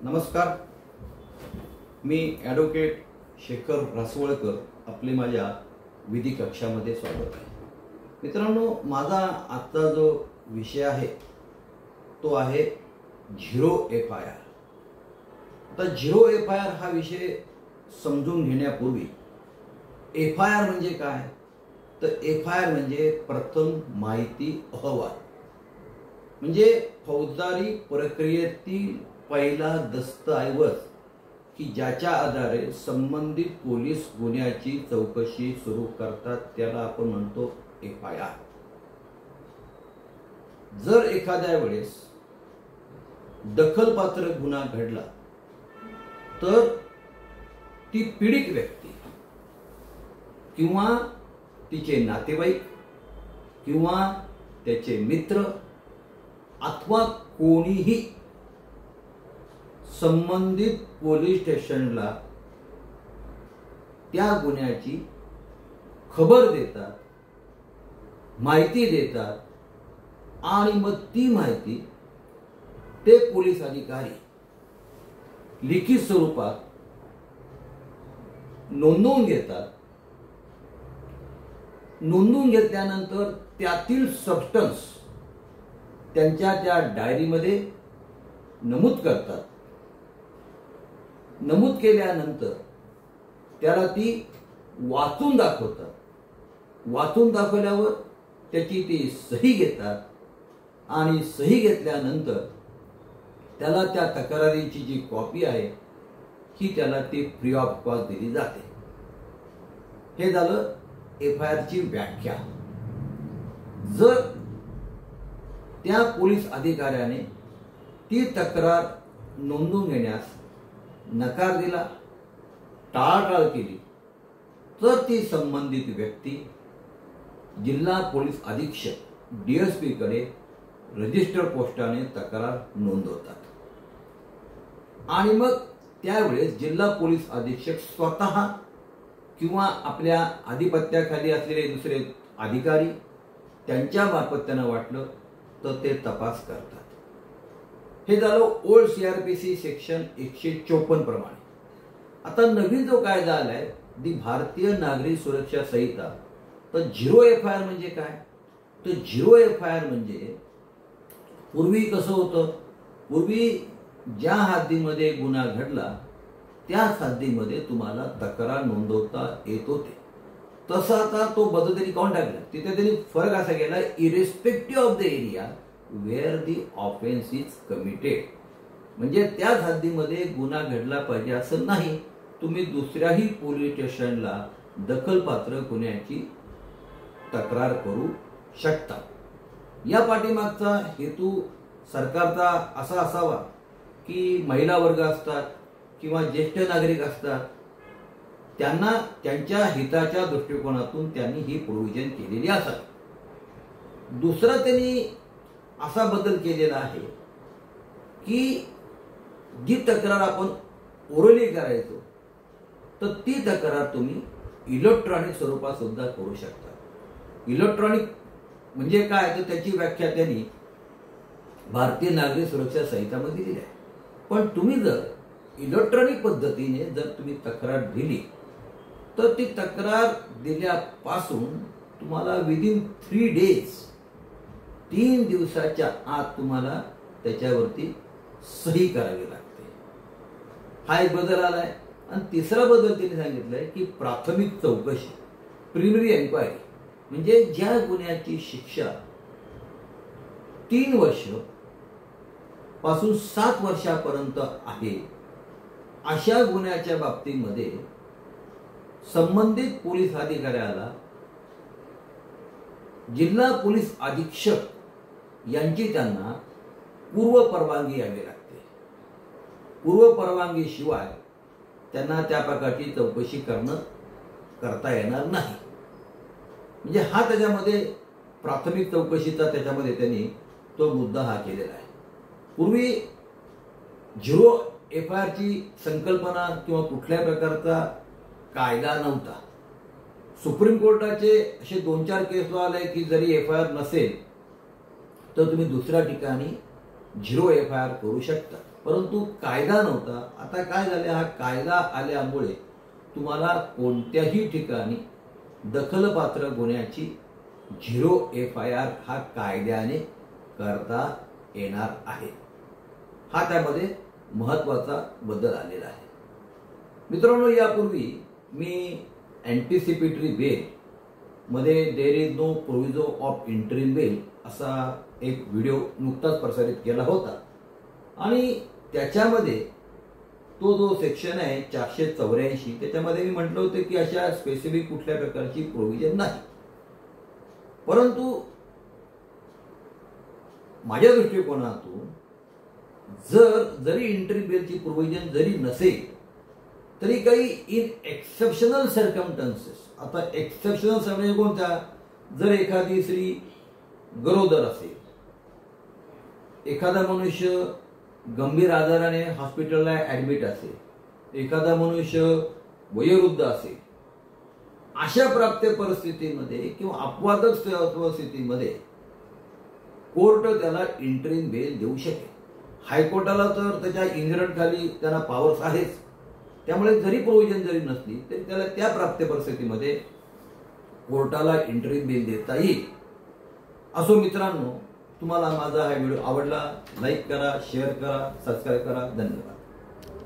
नमस्कार, मी ॲडव्होकेट शेखर रासवळकर आपले माझ्या विधी कक्षामध्ये स्वागत आहे। मित्रांनो, माझा आजचा जो विषय आहे तो आहे झिरो FIR। आता झिरो FIR हा विषय समजून घेण्यापूर्वी FIR म्हणजे काय, तर FIR म्हणजे प्रथम माहिती अहवाल, म्हणजे फौजदारी प्रक्रियेतील पहिला दस्तऐवज की ज्याच्या आधारे संबंधित पोलीस गुन्ह्याची चौकशी सुरू करतात त्याला आपण म्हणतो FIR। जर एखाद्या वेळेस दखलपात्र गुन्हा घडला तर ती पीडित व्यक्ती किंवा तिचे नातेवाईक किंवा त्याचे मित्र अथवा कोणीही संबंधित पोलीस स्टेशनला त्या गुन्ह्याची खबर देतात, माहिती देतात आणि मग ती माहिती ते पोलीस अधिकारी लिखित स्वरूपात नोंदवून घेतात। नोंदवून घेतल्यानंतर त्यातील सबस्टन्स त्यांच्या त्या डायरीमध्ये नमूद करतात। नमूद केल्यानंतर त्याला ती वाचून दाखवतात। वाचून दाखवल्यावर त्याची ती सही घेतात आणि सही घेतल्यानंतर त्याला त्या तक्रारीची जी कॉपी आहे ही त्याला ती फ्री ऑफ कॉस्ट दिली जाते। हे झालं FIR ची व्याख्या। जर त्या पोलीस अधिकाऱ्याने ती तक्रार नोंदवून घेण्यास नकार दिला, टाळाटाळ केली, तर ती संबंधित व्यक्ती जिल्हा पोलीस अधीक्षक DSP कडे रजिस्टर पोस्टाने तक्रार नोंदवतात आणि मग त्यावेळेस जिल्हा पोलीस अधीक्षक स्वतः किंवा आपल्या आधिपत्याखाली असलेले दुसरे अधिकारी त्यांच्या मार्फत त्यांना वाटलं तर ते तपास करतात। हे झालं ओल्ड CRPC सेक्शन 154 प्रमाणे। आता नवीन जो कायदा आलाय दी भारतीय नागरी सुरक्षा संहिता, तर झिरो FIR म्हणजे काय, तर झिरो FIR म्हणजे पूर्वी कसं होतं, पूर्वी ज्या हद्दीमध्ये गुन्हा घडला त्याच हद्दीमध्ये तुम्हाला तक्रार नोंदवता येत होते। तसं आता तो बदल त्यांनी काढून टाकला। तिथे त्यांनी फरक असा केला, irrespective of the area where the offence is committed, म्हणजे त्याच हद्दीमध्ये गुन्हा घडला पाहिजे असं नाही। तुम्ही दुसऱ्याही पोलीस स्टेशनला दखलपात्र गुन्ह्याची तक्रार करू शकता। या पाठीमागचा हेतू सरकारचा असा असावा की महिला वर्ग असतात किंवा ज्येष्ठ नागरिक असतात, त्यांना त्यांच्या हिताच्या दृष्टिकोनातून त्यांनी ही प्रोव्हिजन केलेली असावी। दुसरा त्यांनी असा बदल केलेला आहे की जी तक्रार आपण ओरली करायचो तर ती तक्रार तुम्ही इलेक्ट्रॉनिक स्वरूपात सुद्धा करू शकता। इलेक्ट्रॉनिक म्हणजे काय, तर त्याची व्याख्या त्यांनी भारतीय नागरी सुरक्षा संहितामध्ये दिली आहे। पण तुम्ही जर इलेक्ट्रॉनिक पद्धतीने जर तुम्ही तक्रार दिली तर ती तक्रार दिल्यापासून तुम्हाला विदिन 3 days 3 दिवसाच्या आत तुम्हाला त्याच्यावरती सही करावी लागते। हा एक बदल आलाय। आणि तिसरा बदल त्यांनी सांगितलंय की प्राथमिक चौकशी, प्रिलिमिनरी एन्क्वायरी, म्हणजे ज्या गुन्ह्याची शिक्षा 3 वर्ष पासून 7 वर्षापर्यंत आहे अशा गुन्ह्याच्या बाबतीमध्ये संबंधित पोलीस अधिकाऱ्याला जिल्हा पोलीस अधीक्षक यांची त्यांना पूर्व परवानगी घ्यावी लागते। पूर्व परवानगी शिवाय त्यांना त्या प्रकारची चौकशी करता येणार नाही। म्हणजे हा त्याच्यामध्ये प्राथमिक चौकशीचा त्याच्यामध्ये त्यांनी तो मुद्दा हा केलेला आहे। पूर्वी झिरो FIR ची संकल्पना किंवा कुठल्या प्रकारचा कायदा नव्हता। सुप्रीम कोर्टाचे असे 2-4 केस आले की जरी FIR नसेल तर तुम्ही दुसऱ्या ठिकाणी झिरो FIR करू शकता। परंतु कायदा नव्हता. आता काय झाले, हा कायदा आल्यामुळे तुम्हाला कोणत्याही ठिकाणी दखलपात्र गुन्ह्याची 0 FIR हा कायद्याने करता येणार आहे. हा त्यामध्ये महत्वाचा बदल आलेला आहे. मित्रांनो, यापूर्वी मी अँटिसिपेटरी बेल मध्ये there is no proviso of interim bail असा एक व्हिडिओ नुकताच प्रसारित केला होता आणि त्याच्यामध्ये तो जो सेक्शन आहे 484 त्याच्यामध्ये मी म्हटलं होतं की अशा स्पेसिफिक कुठल्या प्रकारची प्रोव्हिजन नाही. परंतु माझ्या दृष्टिकोनातून जरी इंटरिम बेलची प्रोव्हिजन जरी नसेल तरी काही इन एक्सेप्शनल सर्कमस्टन्सेस, आता एक्सेप्शनल म्हणजे कोणत्या, जर एखादी स्त्री गरोदर असेल, एखादा मनुष्य गंभीर आजाराने हॉस्पिटलला ऍडमिट असेल, एखादा मनुष्य वयोवृद्ध असेल, अशा प्राप्त परिस्थितीमध्ये किंवा अपवादक स्थितीमध्ये कोर्ट त्याला इंटरिम बेल देऊ शकेल. हायकोर्टाला तर त्याच्या इन्हेरंट खाली त्यांना पॉवर्स आहेच. त्यामुळे जरी प्रोव्हिजन जरी नसली तरी त्याला त्या प्राप्त परिस्थितीमध्ये कोर्टाला इंटरिम बेल देता येईल. असो मित्रांनो, तुम्हाला माझा हा व्हिडिओ आवडला, लाईक करा, शेअर करा, सबस्क्राईब करा. धन्यवाद.